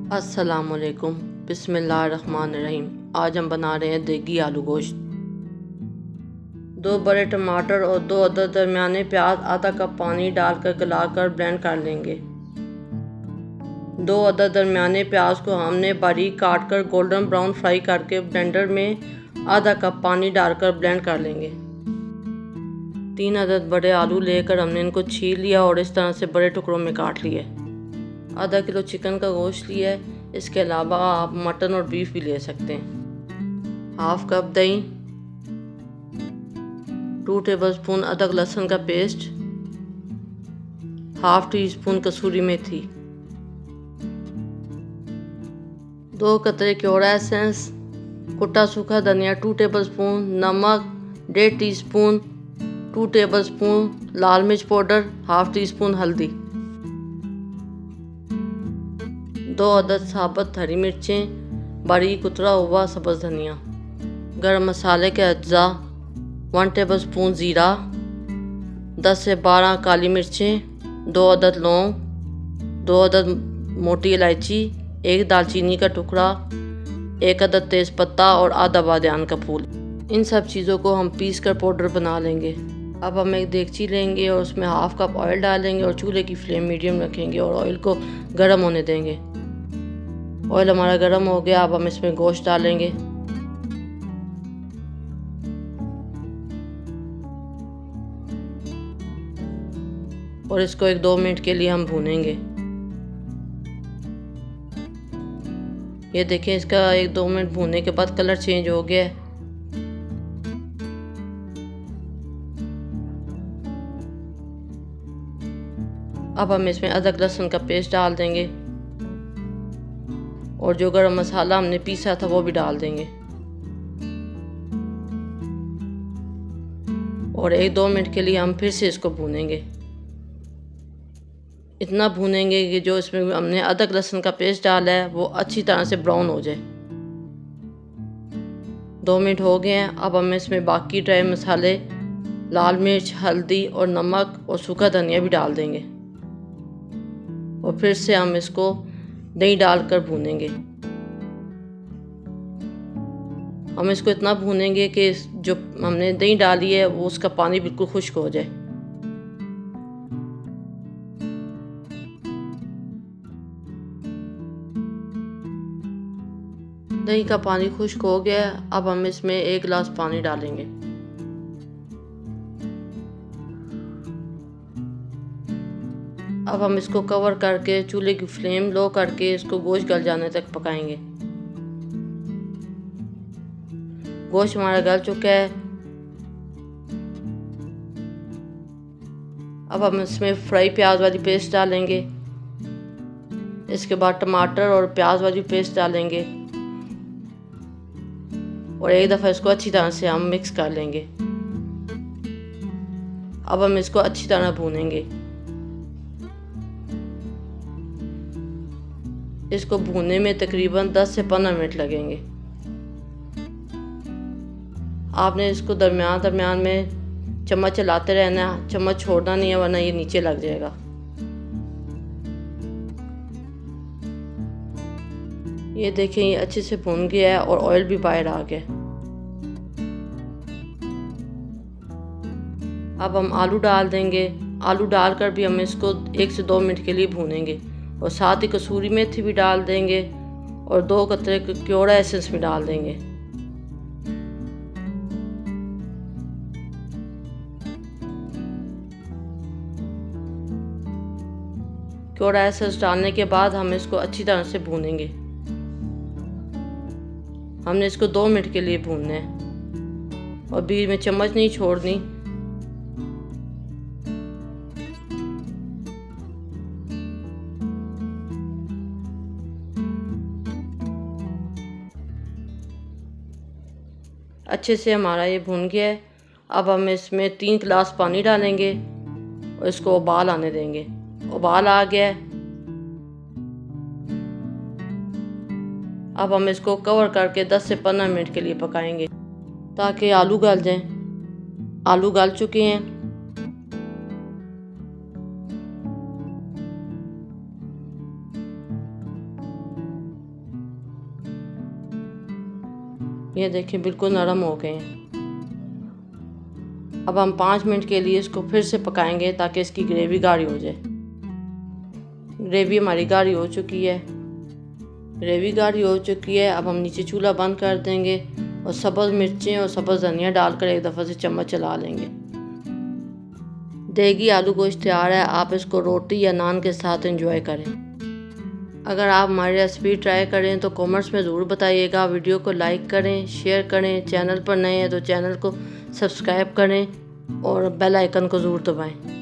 अस्सलामुअलैकुम, बिस्मिल्लाहिर्रहमानिर्रहीम। आज हम बना रहे हैं देगी आलू गोश्त। 2 बड़े टमाटर और 2 अदद दरमियाने प्याज आधा कप पानी डालकर गलाकर ब्लेंड कर लेंगे। 2 अदद दरमियाने प्याज को हमने बारीक काट कर गोल्डन ब्राउन फ्राई करके ब्लेंडर में आधा कप पानी डालकर ब्लेंड कर लेंगे। 3 अदद बड़े आलू लेकर हमने इनको छील लिया और इस तरह से बड़े टुकड़ों में काट लिए। आधा किलो चिकन का गोश्त लिया है। इसके अलावा आप मटन और बीफ भी ले सकते हैं। हाफ कप दही, 2 टेबलस्पून अदरक लहसुन का पेस्ट, हाफ टी स्पून कसूरी मेथी, 2 कतरे क्योड़ा एसेंस, कुटा सूखा धनिया 2 टेबलस्पून, नमक 1.5 टीस्पून, 2 टेबलस्पून लाल मिर्च पाउडर, हाफ टी स्पून हल्दी, 2 अदद साबुत हरी मिर्चें, बारीक कुतरा हुआ सब्ज़ धनिया, गरम मसाले के अज्जा 1 टेबलस्पून ज़ीरा, 10 से 12 काली मिर्चें, 2 अदद लौंग, 2 अदद मोटी इलायची, 1 दालचीनी का टुकड़ा, 1 अदद तेज़पत्ता और आधा बादियान का फूल। इन सब चीज़ों को हम पीस कर पाउडर बना लेंगे। अब हम एक देगची लेंगे और उसमें हाफ कप ऑयल डालेंगे और चूल्हे की फ्लेम मीडियम रखेंगे और ऑयल को गर्म होने देंगे। ऑयल हमारा गर्म हो गया। अब हम इसमें गोश्त डालेंगे। और इसको 1-2 मिनट के लिए हम भूनेंगे। ये देखें, इसका 1-2 मिनट भूनने के बाद कलर चेंज हो गया है। अब हम इसमें अदरक लहसुन का पेस्ट डाल देंगे और जो गरम मसाला हमने पीसा था वो भी डाल देंगे और 1-2 मिनट के लिए हम फिर से इसको भूनेंगे। इतना भूनेंगे कि जो इसमें हमने अदरक लहसुन का पेस्ट डाला है वो अच्छी तरह से ब्राउन हो जाए। 2 मिनट हो गए हैं। अब हम इसमें बाकी ड्राई मसाले, लाल मिर्च, हल्दी और नमक और सूखा धनिया भी डाल देंगे और फिर से हम इसको दही डालकर भूनेंगे। हम इसको इतना भूनेंगे कि जो हमने दही डाली है वो उसका पानी बिल्कुल खुश्क हो जाए। दही का पानी खुश्क हो गया। अब हम इसमें 1 गिलास पानी डालेंगे। अब हम इसको कवर करके चूल्हे की फ्लेम लो करके इसको गोश्त गल जाने तक पकाएंगे। गोश्त हमारा गल चुका है। अब हम इसमें फ्राई प्याज वाली पेस्ट डालेंगे। इसके बाद टमाटर और प्याज वाली पेस्ट डालेंगे और एक दफ़ा इसको अच्छी तरह से हम मिक्स कर लेंगे। अब हम इसको अच्छी तरह भूनेंगे। इसको भूनने में तकरीबन 10 से 15 मिनट लगेंगे। आपने इसको दरमियान दरमियान में चम्मच चलाते रहना है, चम्मच छोड़ना नहीं है वरना ये नीचे लग जाएगा। ये देखें, ये अच्छे से भून गया है और ऑयल भी बाहर आ गया। अब हम आलू डाल देंगे। आलू डालकर भी हम इसको 1 से 2 मिनट के लिए भूनेंगे और साथ ही कसूरी मेथी भी डाल देंगे और 2 कतरे क्योड़ा एसेंस भी डाल देंगे। क्योड़ा एसेंस डालने के बाद हम इसको अच्छी तरह से भूनेंगे। हमने इसको 2 मिनट के लिए भूनना है और बीच में चम्मच नहीं छोड़नी। अच्छे से हमारा ये भुन गया है। अब हम इसमें 3 गिलास पानी डालेंगे और इसको उबाल आने देंगे। उबाल आ गया है। अब हम इसको कवर करके 10 से 15 मिनट के लिए पकाएंगे ताकि आलू गल जाएं। आलू गल चुके हैं। ये देखिए बिल्कुल नरम हो गए हैं। अब हम 5 मिनट के लिए इसको फिर से पकाएंगे ताकि इसकी ग्रेवी गाढ़ी हो जाए। ग्रेवी हमारी गाढ़ी हो चुकी है। ग्रेवी गाढ़ी हो चुकी है। अब हम नीचे चूल्हा बंद कर देंगे और सब्ज़ मिर्चें और सब्ज़ धनिया डालकर एक दफ़ा से चम्मच चला लेंगे। देगी आलू गोश्त तैयार है। आप इसको रोटी या नान के साथ एंजॉय करें। अगर आप हमारी रेसिपी ट्राई करें तो कमेंट्स में ज़रूर बताइएगा। वीडियो को लाइक करें, शेयर करें। चैनल पर नए हैं तो चैनल को सब्सक्राइब करें और बेल आइकन को ज़रूर दबाएं।